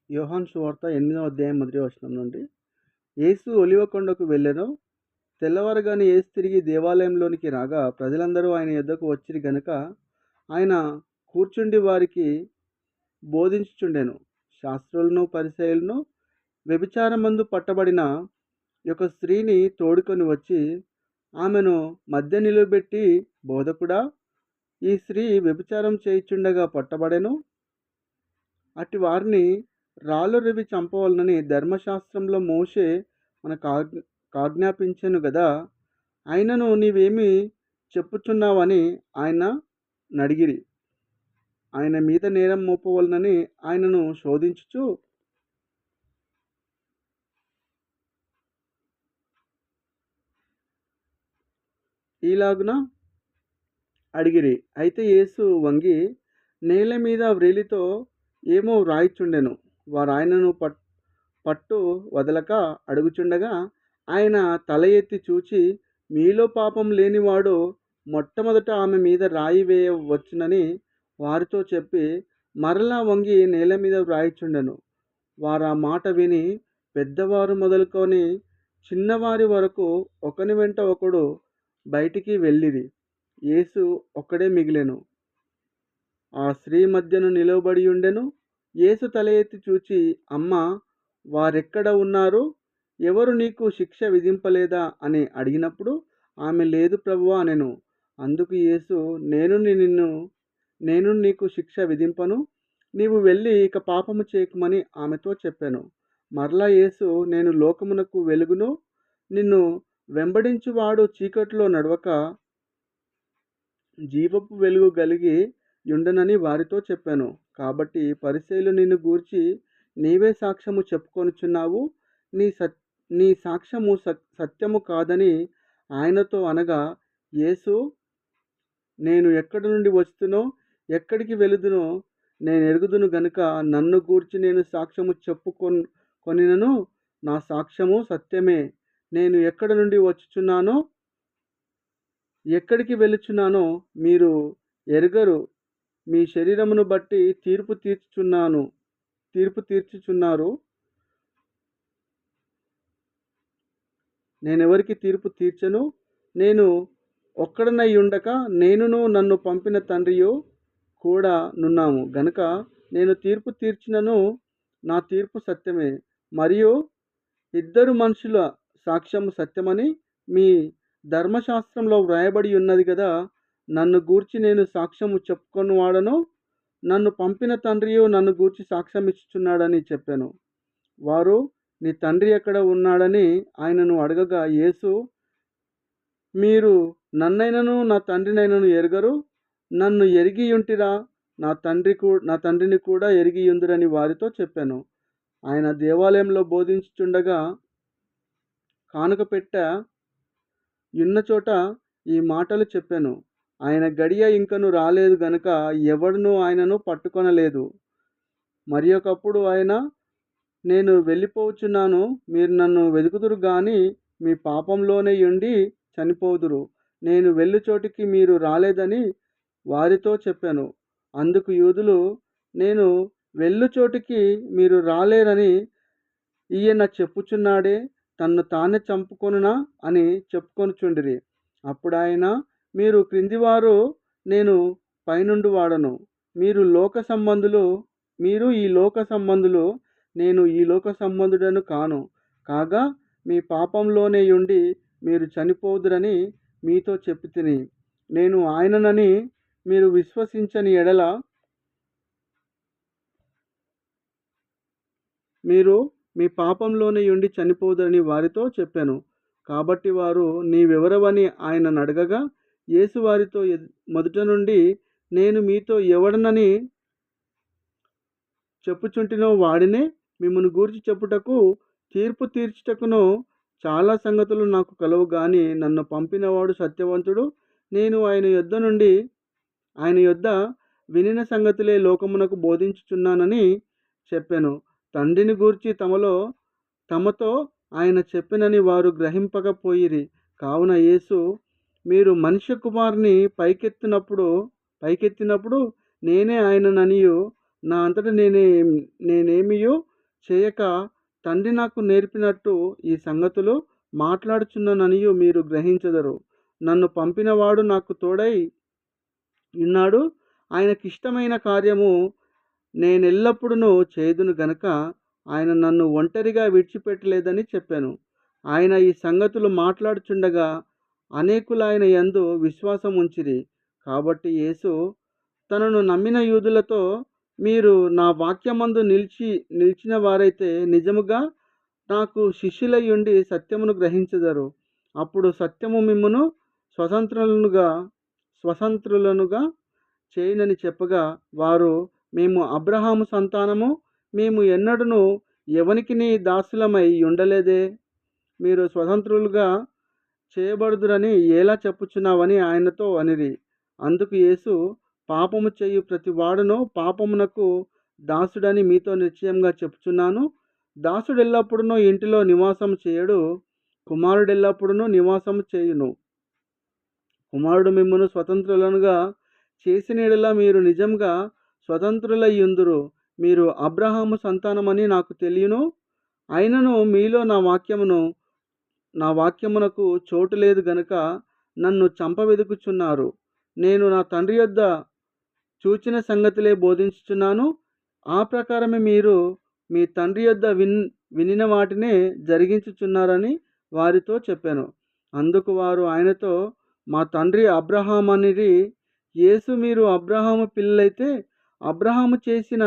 యోహాను సువార్త 8వ అధ్యాయం 1వ వచనం నుండి. యేసు ఒలివ కొండకు వెళ్ళెను. తెల్లవారగానే యేసు తిరిగి దేవాలయంలోనికి రాగా ప్రజలందరూ ఆయన యొద్దకు వచ్చిరి గనుక ఆయన కూర్చుండి వారికి బోధించుచుండెను. శాస్త్రులను పరిసయ్యులను వ్యభిచారమందు పట్టబడిన ఒక స్త్రీని తోడుకొని వచ్చి ఆమెను మధ్య నిలబెట్టి, బోధకుడా, ఈ స్త్రీ వ్యభిచారం చేయుచుండగా పట్టబడెను. అట్టి వారిని రాళ్ళు రువి చంపవలనని ధర్మశాస్త్రంలో మోషే మనకు ఆజ్ఞాపించెను గదా, అయినను నీవేమి చెప్పుచున్నావని ఆయన నడిగిరి. ఆయన మీద నేరం మోపవలనని ఆయనను శోధించుచు, ఈలాగున అడిగిరి. అయితే యేసు వంగి నేల మీద వ్రేలితో ఏమో వ్రాయిచుండెను. వారు ఆయనను పట్టు వదలక అడుగుచుండగా ఆయన తల ఎత్తి చూచి, మీలో పాపం లేనివాడు మొట్టమొదట ఆమె మీద రాయి వేయవచ్చునని వారితో చెప్పి మరలా వంగి నేల మీద వ్రాయిచుండెను. వారు ఆ మాట విని పెద్దవారు మొదలుకొని చిన్నవారి వరకు ఒకని వెంట ఒకడు బయటికి వెళ్ళిరి. యేసు ఒక్కడే మిగిలెను. ఆ స్త్రీ మధ్యను నిలవబడి ఉండెను. యేసు తల ఎత్తి చూచి, అమ్మా, వారెక్కడ ఉన్నారు? ఎవరు నీకు శిక్ష విధింపలేదా అని అడిగినప్పుడు ఆమె, లేదు ప్రభువా అనెను. అందుకు యేసు, నేను నీకు శిక్ష విధింపను. నీవు వెళ్ళి ఇక పాపము చేయకుమని ఆమెతో చెప్పాను. మరలా యేసు, నేను లోకమునకు వెలుగును. నిన్ను వెంబడించువాడు చీకటిలో నడవక జీవపు వెలుగు కలిగి యుండనని వారితో చెప్పాను. కాబట్టి పరిసయ్యులు నిన్ను గూర్చి నీవే సాక్ష్యము చెప్పుకొనుచున్నావు. నీ సాక్ష్యము సత్యము కాదని ఆయనతో అనగా, యేసు, నేను ఎక్కడి నుండి వచ్చునో ఎక్కడికి వెళుదునో నేను ఎరుగుదును గనుక నన్ను గూర్చి నేను సాక్ష్యము చెప్పుకొనినను నా సాక్ష్యము సత్యమే. నేను ఎక్కడి నుండి వచ్చుచున్నానో ఎక్కడికి వెళ్ళుచున్నానో మీరు ఎరుగరు. మీ శరీరమును బట్టి తీర్పు తీర్చుచున్నారు. నేనెవరికి తీర్పు తీర్చను. నేను ఒక్కడనై ఉండక నేనును నన్ను పంపిన తండ్రియు కూడా నున్నాము గనుక నేను తీర్పు తీర్చినను నా తీర్పు సత్యమే. మరియు ఇద్దరు మనుషుల సాక్ష్యము సత్యమని మీ ధర్మశాస్త్రంలో వ్రాయబడి ఉన్నది కదా. నన్ను గూర్చి నేను సాక్ష్యము చెప్పుకొని వాడను, నన్ను పంపిన తండ్రియు నన్ను గూర్చి సాక్ష్యం ఇచ్చుచున్నాడని చెప్పాను. వారు, నీ తండ్రి ఎక్కడ ఉన్నాడని ఆయనను అడగగా యేసు, మీరు నన్నైనను నా తండ్రినైనను ఎరుగరు. నన్ను ఎరిగి ఉంటిరా, నా తండ్రిని కూడా ఎరిగి ఉందిరని వారితో చెప్పాను. ఆయన దేవాలయంలో బోధించుచుండగా కానుక పెట్టె ఉన్న చోట ఈ మాటలు చెప్పాను. ఆయన గడియ ఇంకను రాలేదు గనుక ఎవడునూ ఆయనను పట్టుకొనలేదు. మరి ఒకప్పుడు ఆయన, నేను వెళ్ళిపోవచ్చున్నాను, మీరు నన్ను వెదుకుదురు గాని మీ పాపంలోనే ఉండి చనిపోదురు. నేను వెళ్ళు చోటికి మీరు రాలేదని వారితో చెప్పాను. అందుకు యూదులు, నేను వెళ్ళు చోటికి మీరు రాలేరని ఈయన చెప్పుచున్నాడే, తన్ను తానే చంపుకొనునా అని చెప్పుకొనుచుండిరి. అప్పుడు ఆయన, మీరు క్రిందివారు, నేను పైనుండి వాడను. మీరు ఈ లోక సంబంధులు, నేను ఈ లోక సంబంధుడను కాను. కాగా మీ పాపంలోనే ఉండి మీరు చనిపోదురని మీతో చెప్పుతిని. నేను ఆయననని మీరు విశ్వసించని ఎడల మీరు మీ పాపంలోనే ఉండి చనిపోదురని వారితో చెప్పాను. కాబట్టి వారు, నీవెవరవని ఆయన అడగగా యేసు వారితో, మొదట నుండి నేను మీతో ఎవడనని చెప్పుచుంటినో వాడినే మిమ్మల్ని గూర్చి చెప్పుటకు తీర్పు తీర్చుటకును చాలా సంగతులు నాకు కలవు గాని నన్ను పంపినవాడు సత్యవంతుడు. నేను ఆయన యొద్ద వినిన సంగతులే లోకమునకు బోధించుచున్నానని చెప్పాను. తండ్రిని గూర్చి తమతో ఆయన చెప్పినని వారు గ్రహింపకపోయిరి. కావున యేసు, మీరు మనుష్య కుమారుని పైకెత్తినప్పుడు నేనే ఆయనననియు నా అంతట నేనేమియో చేయక తండ్రి నాకు నేర్పినట్టు ఈ సంగతులు మాట్లాడుచున్నాననియు మీరు గ్రహించెదరు. నన్ను పంపినవాడు నాకు తోడై ఉన్నాడు. ఆయనకిష్టమైన కార్యము నేనెల్లప్పుడూ చేయుదును గనుక ఆయన నన్ను ఒంటరిగా విడిచిపెట్టలేదని చెప్పాను. ఆయన ఈ సంగతులు మాట్లాడుచుండగా అనేకులాయన యందు విశ్వాసం ఉంచిరి. కాబట్టి యేసు తనను నమ్మిన యూదులతో, మీరు నా వాక్యమందు నిలిచిన వారైతే నిజముగా నాకు శిష్యులయ్యుండి సత్యమును గ్రహించెదరు. అప్పుడు సత్యము మిమ్మును స్వతంత్రులనుగా స్వతంత్రులనుగా చేయునని చెప్పగా, వారు, మేము అబ్రహాము సంతానము, మేము ఎన్నడూను ఎవనికిని దాసులమై ఉండలేదే, మీరు స్వతంత్రులుగా చేయబడుదురని ఎలా చెప్పుచున్నావని ఆయనతో అనిరి. అందుకు యేసు, పాపము చేయు ప్రతి వాడును పాపమునకు దాసుడని మీతో నిశ్చయంగా చెప్పుచున్నాను. దాసుడు ఎల్లప్పుడూ ఇంటిలో నివాసం చేయడు, కుమారుడు ఎల్లప్పుడూ నివాసం చేయును. కుమారుడు మిమ్మును స్వతంత్రులనుగా చేసిన యెడల మీరు నిజంగా స్వతంత్రులయ్యుందురు. మీరు అబ్రహాము సంతానమని నాకు తెలియను, అయినను మీలో నా వాక్యమునకు చోటు లేదు గనుక నన్ను చంపవెదుకుచున్నారు. నేను నా తండ్రి యొద్ద చూచిన సంగతులే బోధించుచున్నాను. ఆ ప్రకారమే మీరు మీ తండ్రి యొద్ద వినిన వాటినే జరిగించుచున్నారని వారితో చెప్పాను. అందుకు వారు ఆయనతో, మా తండ్రి అబ్రహాము అనిరి. యేసు, మీరు అబ్రహాము పిల్లలైతే అబ్రహాము చేసిన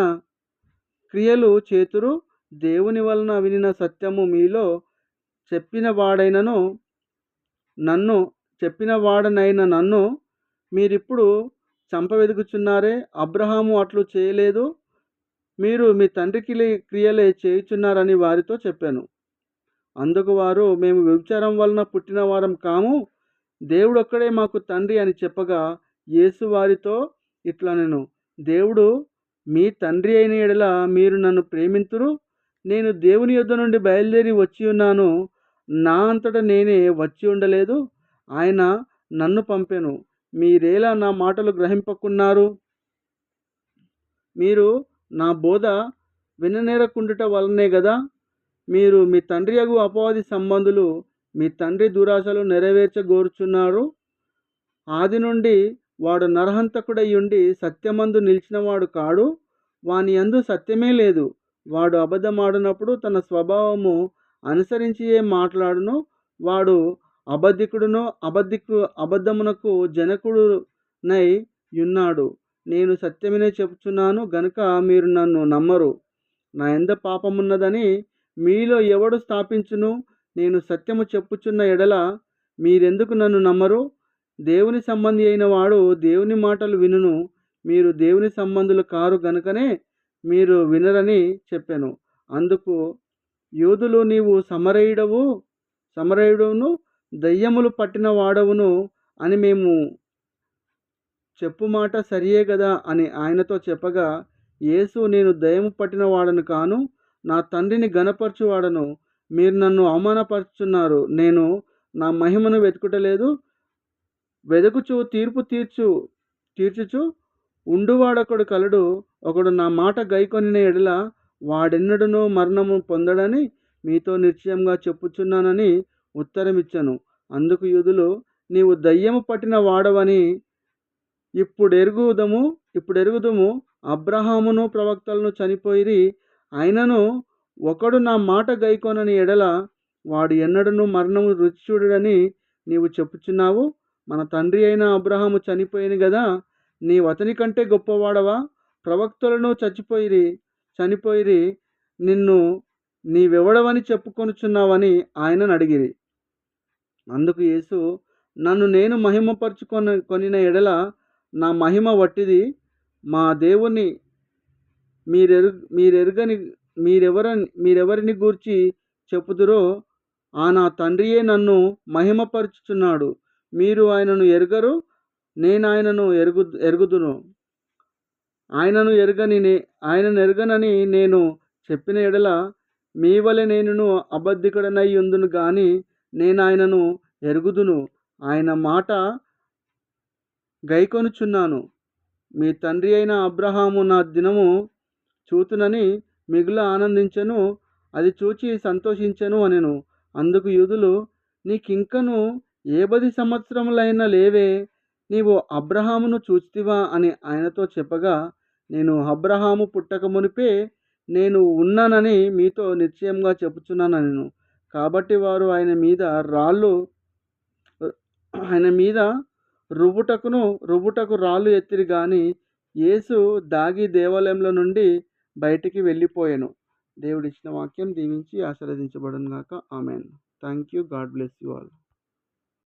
క్రియలు చేతురు. దేవుని వలన వినిన సత్యము మీలో చెప్పిన వాడనైన నన్ను మీరిప్పుడు చంపవెదుకుచున్నారే. అబ్రహాము అట్లు చేయలేదు, మీరు మీ తండ్రి క్రియలే చేయుచున్నారని వారితో చెప్పాను. అందుకు వారు, మేము వ్యభిచారం వలన పుట్టిన వారం కాము, దేవుడొక్కడే మాకు తండ్రి అని చెప్పగా, యేసు వారితో ఇట్లనెను, దేవుడు మీ తండ్రి అయిన యెడల మీరు నన్ను ప్రేమింతురు. నేను దేవుని యొద్ద నుండి బయలుదేరి వచ్చి ఉన్నాను. నా అంతటా నేనే వచ్చి ఉండలేదు, ఆయన నన్ను పంపెను. మీరేలా నా మాటలు గ్రహింపకున్నారు? మీరు నా బోధ విననేరకుండుట వలనే గదా. మీరు మీ తండ్రి యగు అపవాది సంబంధులు, మీ తండ్రి దురాశలు నెరవేర్చగోరుచున్నారు. ఆది నుండి వాడు నరహంతకుడై ఉండి సత్యమందు నిలిచినవాడు కాడు, వాని యందు సత్యమే లేదు. వాడు అబద్ధమాడినప్పుడు తన స్వభావము అనుసరించియే మాట్లాడును. వాడు అబద్ధికుడును అబద్ధమునకు జనకుడునై యున్నాడు. నేను సత్యమనే చెప్పుచున్నాను గనుక మీరు నన్ను నమ్మరు. నా యందు పాపమున్నదని మీలో ఎవడు స్థాపించును? నేను సత్యము చెప్పుచున్న ఎడల మీరెందుకు నన్ను నమ్మరు? దేవుని సంబంధి అయిన వాడు దేవుని మాటలు వినును. మీరు దేవుని సంబంధులు కారు గనుకనే మీరు వినరని చెప్పాను. అందుకు యూదులు, నీవు సమరయుడును దయ్యములు పట్టిన వాడవును అని మేము చెప్పు మాట సరియే గదా అని ఆయనతో చెప్పగా, యేసు, నేను దయ్యము పట్టిన వాడను కాను, నా తండ్రిని గనపరచువాడను. మీరు నన్ను అవమానపరుచున్నారు. నేను నా మహిమను వెతుకుటలేదు, వెదకుచు తీర్చుచు ఉండువాడొకడు కలడు. ఒకడు నా మాట గైకొనిన ఎడల వాడెన్నడూనూ మరణము పొందడని మీతో నిశ్చయంగా చెప్పుచున్నానని ఉత్తరమిచ్చెను. అందుకు యూదులు, నీవు దయ్యము పట్టిన వాడవని ఇప్పుడెరుగుదుము. అబ్రహామును ప్రవక్తలను చనిపోయిరి, అయినను ఒకడు నా మాట గైకొనని ఎడల వాడు ఎన్నడూనూ మరణము రుచి చూడడని నీవు చెప్పుచున్నావు. మన తండ్రి అయిన అబ్రహాము చనిపోయిను గదా, నీవతని కంటే గొప్పవాడవా? ప్రవక్తలను చనిపోయిరి, నిన్ను నీవెవడవని చెప్పుకొనుచున్నావని ఆయనను అడిగిరి. అందుకు యేసు, నన్ను నేను కొనిన ఎడల నా మహిమ వట్టిది. మా దేవుని మీరెవరిని గూర్చి చెప్పుదురో ఆ నా తండ్రియే నన్ను మహిమపరచుచున్నాడు. మీరు ఆయనను ఎరుగరు, నేను ఆయనను ఎరుగుదును. ఆయనను ఎరుగనని నేను చెప్పిన ఎడల మీ వలె నేనును అబద్ధికుడనై ఉందును గాని నేను ఆయనను ఎరుగుదును. ఆయన మాట గైకొనుచున్నాను. మీ తండ్రి అయిన అబ్రహాము నా దినము చూతునని మిగుల ఆనందించెను, అది చూచి సంతోషించెను అనెను. అందుకు యూదులు, నీకింకను 70 సంవత్సరములైన లేవే, నీవు అబ్రహామును చూచితివా అని ఆయనతో చెప్పగా, నేను అబ్రహాము పుట్టక మునిపే నేను ఉన్నానని మీతో నిశ్చయంగా చెప్పుచున్నానెను. కాబట్టి వారు ఆయన మీద రువ్వుటకు రాళ్ళు ఎత్తిరి గాని యేసు దాగి దేవాలయంలో నుండి బయటికి వెళ్ళిపోయెను. దేవుడిచ్చిన వాక్యం దీవించి ఆశీర్వదించబడును గాక. Amen. Thank you. God bless you all.